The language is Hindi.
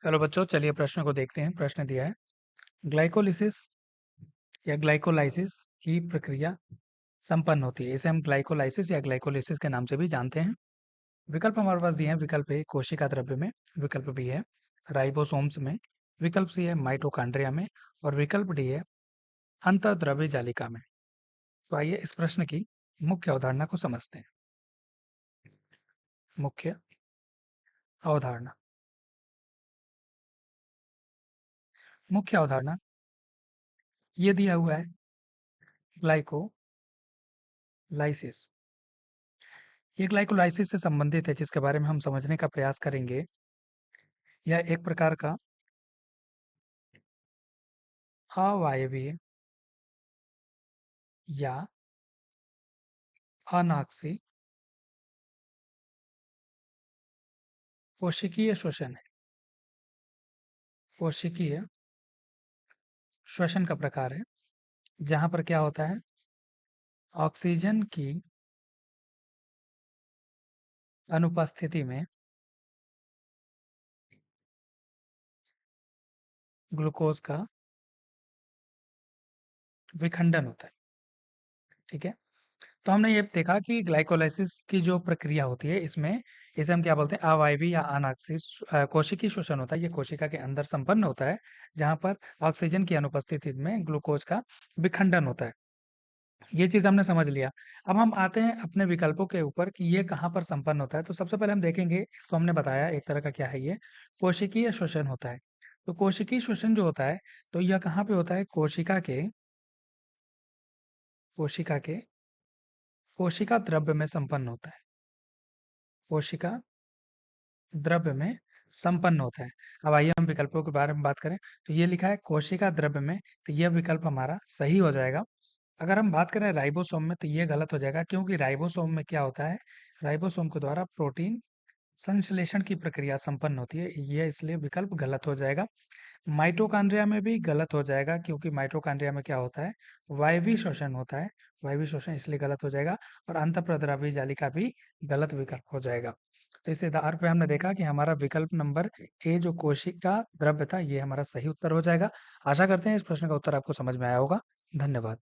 चलो बच्चों, चलिए प्रश्न को देखते हैं। प्रश्न दिया है, ग्लाइकोलिसिस या ग्लाइकोलाइसिस की प्रक्रिया संपन्न होती है। इसे हम ग्लाइकोलाइसिस या ग्लाइकोलिसिस के नाम से भी जानते हैं। विकल्प हमारे पास दिए हैं। विकल्प ए कोशिका द्रव्य में, विकल्प बी है राइबोसोम्स में, विकल्प सी है माइटोकॉन्ड्रिया में, और विकल्प डी है अंतःद्रव्य जालिका में। तो आइए इस प्रश्न की मुख्य अवधारणा को समझते हैं। मुख्य अवधारणा, मुख्य अवधारणा ये दिया हुआ है, ग्लाइकोलाइसिस। ये ग्लाइकोलाइसिस से संबंधित है, जिसके बारे में हम समझने का प्रयास करेंगे। यह एक प्रकार का अवायवीय या अनाक्षी कोशिकीय श्वसन है। कोशिकीय श्वसन का प्रकार है, जहां पर क्या होता है, ऑक्सीजन की अनुपस्थिति में ग्लूकोज का विखंडन होता है। ठीक है, तो हमने ये देखा कि ग्लाइकोलाइसिस की जो प्रक्रिया होती है, इसमें इसे हम क्या बोलते हैं, अवायवीय या अनाक्षी कोशिकीय श्वसन होता है। ये कोशिका के अंदर संपन्न होता है, जहां पर ऑक्सीजन की अनुपस्थिति में ग्लूकोज का विखंडन होता है। ये चीज़ हमने समझ लिया। अब हम आते हैं अपने विकल्पों के ऊपर कि ये कहाँ पर संपन्न होता है। तो सबसे पहले हम देखेंगे, इसको हमने बताया एक तरह का क्या है, ये कोशिकीय श्वसन होता है। तो कोशिकीय श्वसन जो होता है, तो यह कहाँ पे होता है, कोशिका के कोशिका द्रव्य में संपन्न होता है। कोशिका द्रव्य में संपन्न होता है। अब आइए हम विकल्पों के बारे में बात करें। तो ये लिखा है कोशिका द्रव्य में, तो यह विकल्प हमारा सही हो जाएगा। अगर हम बात करें राइबोसोम में, तो ये गलत हो जाएगा, क्योंकि राइबोसोम में क्या होता है, राइबोसोम के द्वारा प्रोटीन संश्लेषण की प्रक्रिया संपन्न होती है। ये इसलिए विकल्प गलत हो जाएगा। माइटोकॉन्ड्रिया में भी गलत हो जाएगा, क्योंकि माइटोकॉन्ड्रिया में क्या होता है, वायवीय श्वसन होता है। वायवीय श्वसन इसलिए गलत हो जाएगा। और अंतःप्रद्रव्य जालिका भी गलत विकल्प हो जाएगा। तो इस आधार पे हमने देखा कि हमारा विकल्प नंबर ए जो कोशिका द्रव्य था, ये हमारा सही उत्तर हो जाएगा। आशा करते हैं इस प्रश्न का उत्तर आपको समझ में आया होगा। धन्यवाद।